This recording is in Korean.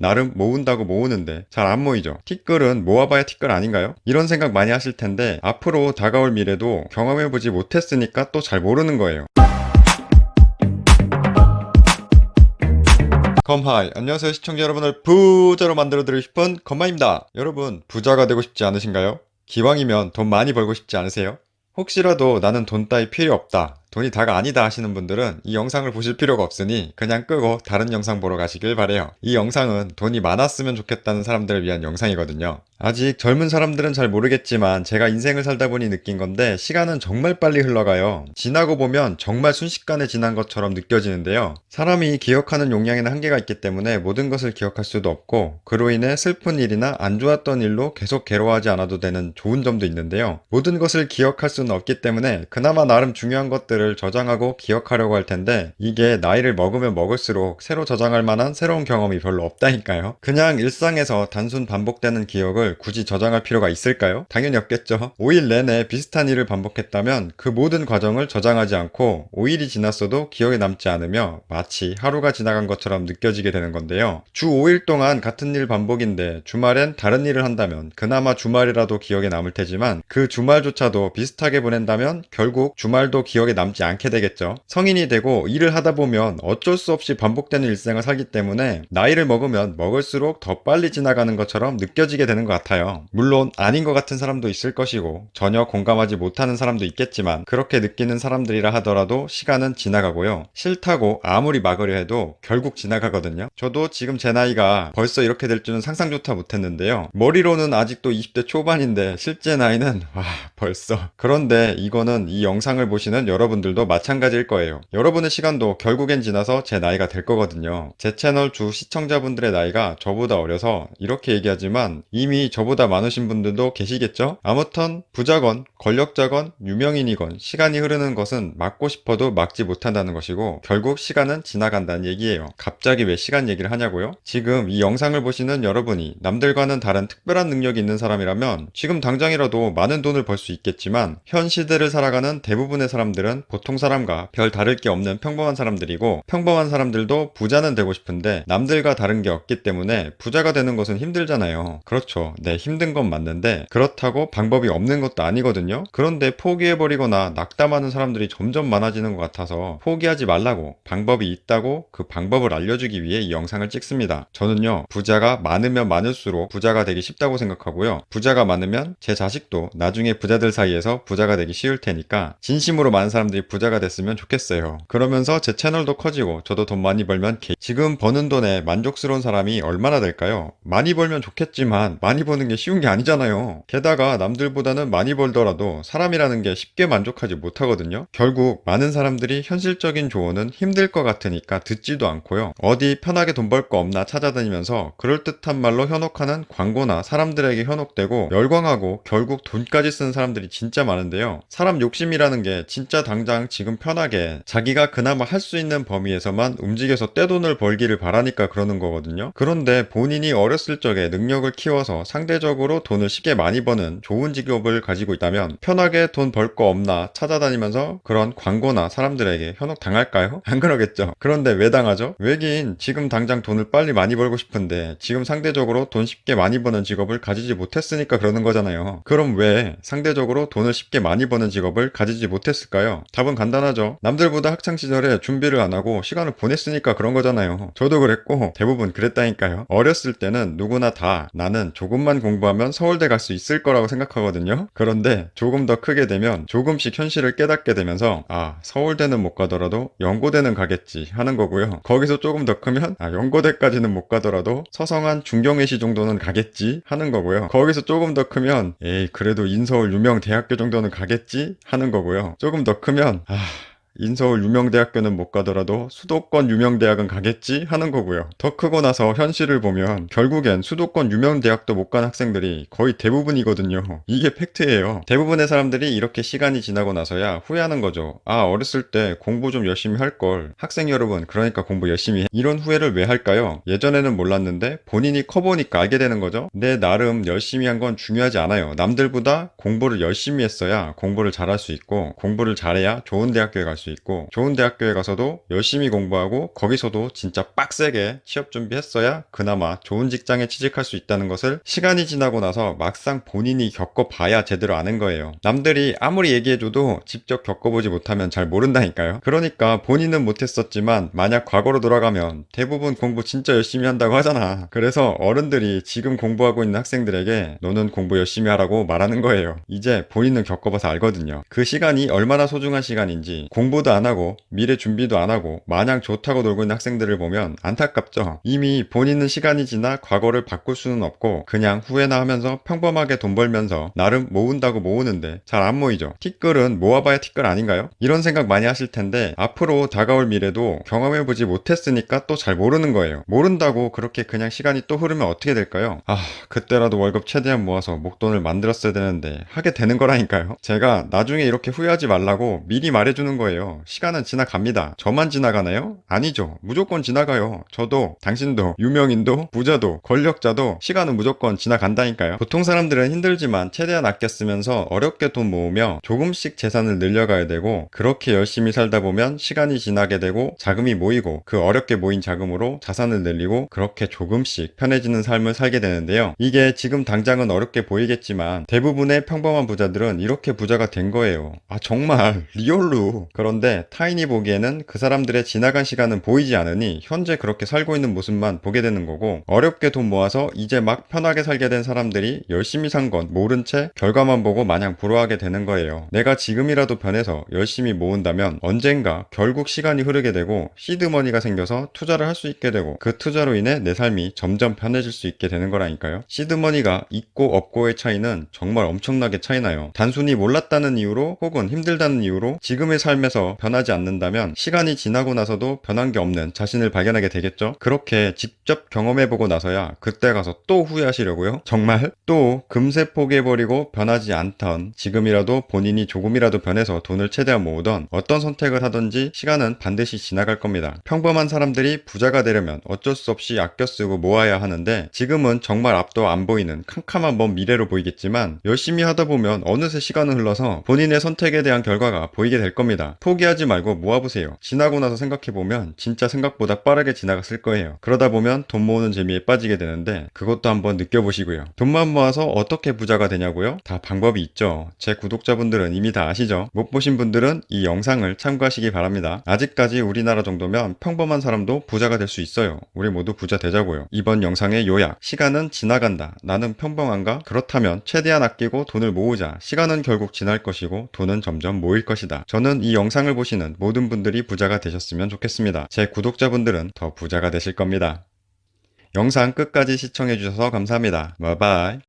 나름 모은다고 모으는데 잘 안 모이죠. 티끌은 모아봐야 티끌 아닌가요? 이런 생각 많이 하실 텐데 앞으로 다가올 미래도 경험해보지 못했으니까 또 잘 모르는 거예요. 컴하이, 안녕하세요 시청자 여러분을 부자로 만들어드리고 싶은 컴마입니다. 여러분, 부자가 되고 싶지 않으신가요? 기왕이면 돈 많이 벌고 싶지 않으세요? 혹시라도 나는 돈 따위 필요 없다, 돈이 다가 아니다 하시는 분들은 이 영상을 보실 필요가 없으니 그냥 끄고 다른 영상 보러 가시길 바래요. 이 영상은 돈이 많았으면 좋겠다는 사람들을 위한 영상이거든요. 아직 젊은 사람들은 잘 모르겠지만 제가 인생을 살다 보니 느낀 건데, 시간은 정말 빨리 흘러가요. 지나고 보면 정말 순식간에 지난 것처럼 느껴지는데요. 사람이 기억하는 용량에는 한계가 있기 때문에 모든 것을 기억할 수도 없고, 그로 인해 슬픈 일이나 안 좋았던 일로 계속 괴로워하지 않아도 되는 좋은 점도 있는데요. 모든 것을 기억할 수는 없기 때문에 그나마 나름 중요한 것들을 저장하고 기억하려고 할 텐데, 이게 나이를 먹으면 먹을수록 새로 저장할 만한 새로운 경험이 별로 없다니까요. 그냥 일상에서 단순 반복되는 기억을 굳이 저장할 필요가 있을까요? 당연히 없겠죠. 5일 내내 비슷한 일을 반복했다면 그 모든 과정을 저장하지 않고 5일이 지났어도 기억에 남지 않으며 마치 하루가 지나간 것처럼 느껴지게 되는 건데요. 주 5일 동안 같은 일 반복인데 주말엔 다른 일을 한다면 그나마 주말이라도 기억에 남을 테지만, 그 주말조차도 비슷하게 보낸다면 결국 주말도 기억에 남지 않게 되겠죠. 성인이 되고 일을 하다 보면 어쩔 수 없이 반복되는 일상을 살기 때문에 나이를 먹으면 먹을수록 더 빨리 지나가는 것처럼 느껴지게 되는 것 같아요. 물론 아닌 것 같은 사람도 있을 것이고 전혀 공감하지 못하는 사람도 있겠지만, 그렇게 느끼는 사람들이라 하더라도 시간은 지나가고요. 싫다고 아무리 막으려 해도 결국 지나가거든요. 저도 지금 제 나이가 벌써 이렇게 될 줄은 상상조차 못했는데요. 머리로는 아직도 20대 초반인데 실제 나이는 벌써. 그런데 이거는 이 영상을 보시는 여러분들도 마찬가지일 거예요. 여러분의 시간도 결국엔 지나서 제 나이가 될 거거든요. 제 채널 주 시청자분들의 나이가 저보다 어려서 이렇게 얘기하지만 이미 저보다 많으신 분들도 계시겠죠? 아무튼 부자건 권력자건 유명인이건 시간이 흐르는 것은 막고 싶어도 막지 못한다는 것이고, 결국 시간은 지나간다는 얘기예요. 갑자기 왜 시간 얘기를 하냐고요? 지금 이 영상을 보시는 여러분이 남들과는 다른 특별한 능력이 있는 사람이라면 지금 당장이라도 많은 돈을 벌 수 있겠지만, 현 시대를 살아가는 대부분의 사람들은 보통 사람과 별 다를 게 없는 평범한 사람들이고, 평범한 사람들도 부자는 되고 싶은데 남들과 다른 게 없기 때문에 부자가 되는 것은 힘들잖아요. 그렇죠. 네, 힘든 건 맞는데 그렇다고 방법이 없는 것도 아니거든요. 그런데 포기해버리거나 낙담하는 사람들이 점점 많아지는 것 같아서 포기하지 말라고, 방법이 있다고 그 방법을 알려주기 위해 이 영상을 찍습니다. 저는요, 부자가 많으면 많을수록 부자가 되기 쉽다고 생각하고요. 부자가 많으면 제 자식도 나중에 부자들 사이에서 부자가 되기 쉬울 테니까 진심으로 많은 사람들이 부자가 됐으면 좋겠어요. 그러면서 제 채널도 커지고 저도 돈 많이 벌면 지금 버는 돈에 만족스러운 사람이 얼마나 될까요? 많이 벌면 좋겠지만 많이 버는 게 쉬운 게 아니잖아요. 게다가 남들보다는 많이 벌더라도 사람이라는 게 쉽게 만족하지 못하거든요. 결국 많은 사람들이 현실적인 조언은 힘들 것 같으니까 듣지도 않고요. 어디 편하게 돈 벌 거 없나 찾아다니면서 그럴듯한 말로 현혹하는 광고나 사람들에게 현혹되고 열광하고 결국 돈까지 쓰는 사람들이 진짜 많은데요. 사람 욕심이라는 게 진짜 당장 지금 편하게 자기가 그나마 할 수 있는 범위에서만 움직여서 떼돈을 벌기를 바라니까 그러는 거거든요. 그런데 본인이 어렸을 적에 능력을 키워서 상대적으로 돈을 쉽게 많이 버는 좋은 직업을 가지고 있다면 편하게 돈 벌 거 없나 찾아다니면서 그런 광고나 사람들에게 현혹 당할까요? 안 그러겠죠. 그런데 왜 당하죠? 왜긴 지금 당장 돈을 빨리 많이 벌고 싶은데 지금 상대적으로 돈 쉽게 많이 버는 직업을 가지지 못했으니까 그러는 거잖아요. 그럼 왜 상대적으로 돈을 쉽게 많이 버는 직업을 가지지 못했을까요? 답은 간단하죠. 남들보다 학창시절에 준비를 안 하고 시간을 보냈으니까 그런 거잖아요. 저도 그랬고 대부분 그랬다니까요. 어렸을 때는 누구나 다 나는 조금만 공부하면 서울대 갈 수 있을 거라고 생각하거든요. 그런데 조금 더 크게 되면 조금씩 현실을 깨닫게 되면서 서울대는 못 가더라도 연고대는 가겠지 하는 거고요. 거기서 조금 더 크면 연고대까지는 못 가더라도 서성한 중경외시 정도는 가겠지 하는 거고요. 거기서 조금 더 크면 에이 그래도 인서울 유명 대학교 정도는 가겠지 하는 거고요. 조금 더 크면 인서울 유명대학교는 못 가더라도 수도권 유명대학은 가겠지 하는 거고요. 더 크고 나서 현실을 보면 결국엔 수도권 유명대학도 못 간 학생들이 거의 대부분이거든요. 이게 팩트예요. 대부분의 사람들이 이렇게 시간이 지나고 나서야 후회하는 거죠. 어렸을 때 공부 좀 열심히 할 걸. 학생 여러분, 그러니까 공부 열심히 해. 이런 후회를 왜 할까요? 예전에는 몰랐는데 본인이 커보니까 알게 되는 거죠. 내 나름 열심히 한 건 중요하지 않아요. 남들보다 공부를 열심히 했어야 공부를 잘할 수 있고, 공부를 잘해야 좋은 대학교에 갈 수 수 있고 좋은 대학교에 가서도 열심히 공부하고 거기서도 진짜 빡세게 취업 준비했어야 그나마 좋은 직장에 취직할 수 있다는 것을 시간이 지나고 나서 막상 본인이 겪어봐야 제대로 아는 거예요. 남들이 아무리 얘기해줘도 직접 겪어보지 못하면 잘 모른다니까요. 그러니까 본인은 못했었지만 만약 과거로 돌아가면 대부분 공부 진짜 열심히 한다고 하잖아. 그래서 어른들이 지금 공부하고 있는 학생들에게 너는 공부 열심히 하라고 말하는 거예요. 이제 본인은 겪어봐서 알거든요. 그 시간이 얼마나 소중한 시간인지. 공부도 안 하고 미래 준비도 안 하고 마냥 좋다고 놀고 있는 학생들을 보면 안타깝죠. 이미 본인은 시간이 지나 과거를 바꿀 수는 없고 그냥 후회나 하면서 평범하게 돈 벌면서 나름 모은다고 모으는데 잘 안 모이죠. 티끌은 모아봐야 티끌 아닌가요? 이런 생각 많이 하실 텐데 앞으로 다가올 미래도 경험해보지 못했으니까 또 잘 모르는 거예요. 모른다고 그렇게 그냥 시간이 또 흐르면 어떻게 될까요? 그때라도 월급 최대한 모아서 목돈을 만들었어야 되는데 하게 되는 거라니까요. 제가 나중에 이렇게 후회하지 말라고 미리 말해주는 거예요. 시간은 지나갑니다. 저만 지나가나요? 아니죠. 무조건 지나가요. 저도, 당신도, 유명인도, 부자도, 권력자도 시간은 무조건 지나간다니까요. 보통 사람들은 힘들지만 최대한 아껴 쓰면서 어렵게 돈 모으며 조금씩 재산을 늘려가야 되고 그렇게 열심히 살다 보면 시간이 지나게 되고 자금이 모이고 그 어렵게 모인 자금으로 자산을 늘리고 그렇게 조금씩 편해지는 삶을 살게 되는데요. 이게 지금 당장은 어렵게 보이겠지만 대부분의 평범한 부자들은 이렇게 부자가 된 거예요. 정말 리얼로. 그런데 타인이 보기에는 그 사람들의 지나간 시간은 보이지 않으니 현재 그렇게 살고 있는 모습만 보게 되는 거고 어렵게 돈 모아서 이제 막 편하게 살게 된 사람들이 열심히 산 건 모른 채 결과만 보고 마냥 부러워하게 되는 거예요. 내가 지금이라도 변해서 열심히 모은다면 언젠가 결국 시간이 흐르게 되고 시드머니가 생겨서 투자를 할 수 있게 되고 그 투자로 인해 내 삶이 점점 편해질 수 있게 되는 거라니까요. 시드머니가 있고 없고의 차이는 정말 엄청나게 차이나요. 단순히 몰랐다는 이유로 혹은 힘들다는 이유로 지금의 삶에서 변하지 않는다면 시간이 지나고 나서도 변한 게 없는 자신을 발견하게 되겠죠. 그렇게 직접 경험해보고 나서야 그때 가서 또 후회하시려고요? 정말? 또 금세 포기해버리고 변하지 않던 지금이라도 본인이 조금이라도 변해서 돈을 최대한 모으던 어떤 선택을 하든지 시간은 반드시 지나갈 겁니다. 평범한 사람들이 부자가 되려면 어쩔 수 없이 아껴 쓰고 모아야 하는데 지금은 정말 앞도 안 보이는 캄캄한 먼 미래로 보이겠지만 열심히 하다 보면 어느새 시간은 흘러서 본인의 선택에 대한 결과가 보이게 될 겁니다. 포기하지 말고 모아보세요. 지나고 나서 생각해보면 진짜 생각보다 빠르게 지나갔을 거예요. 그러다 보면 돈 모으는 재미에 빠지게 되는데 그것도 한번 느껴보시고요. 돈만 모아서 어떻게 부자가 되냐고요? 다 방법이 있죠. 제 구독자분들은 이미 다 아시죠? 못 보신 분들은 이 영상을 참고하시기 바랍니다. 아직까지 우리나라 정도면 평범한 사람도 부자가 될 수 있어요. 우리 모두 부자 되자고요. 이번 영상의 요약. 시간은 지나간다. 나는 평범한가? 그렇다면 최대한 아끼고 돈을 모으자. 시간은 결국 지날 것이고 돈은 점점 모일 것이다. 저는 이 영상을 보시는 모든 분들이 부자가 되셨으면 좋겠습니다. 제 구독자분들은 더 부자가 되실 겁니다. 영상 끝까지 시청해주셔서 감사합니다. 바이바이.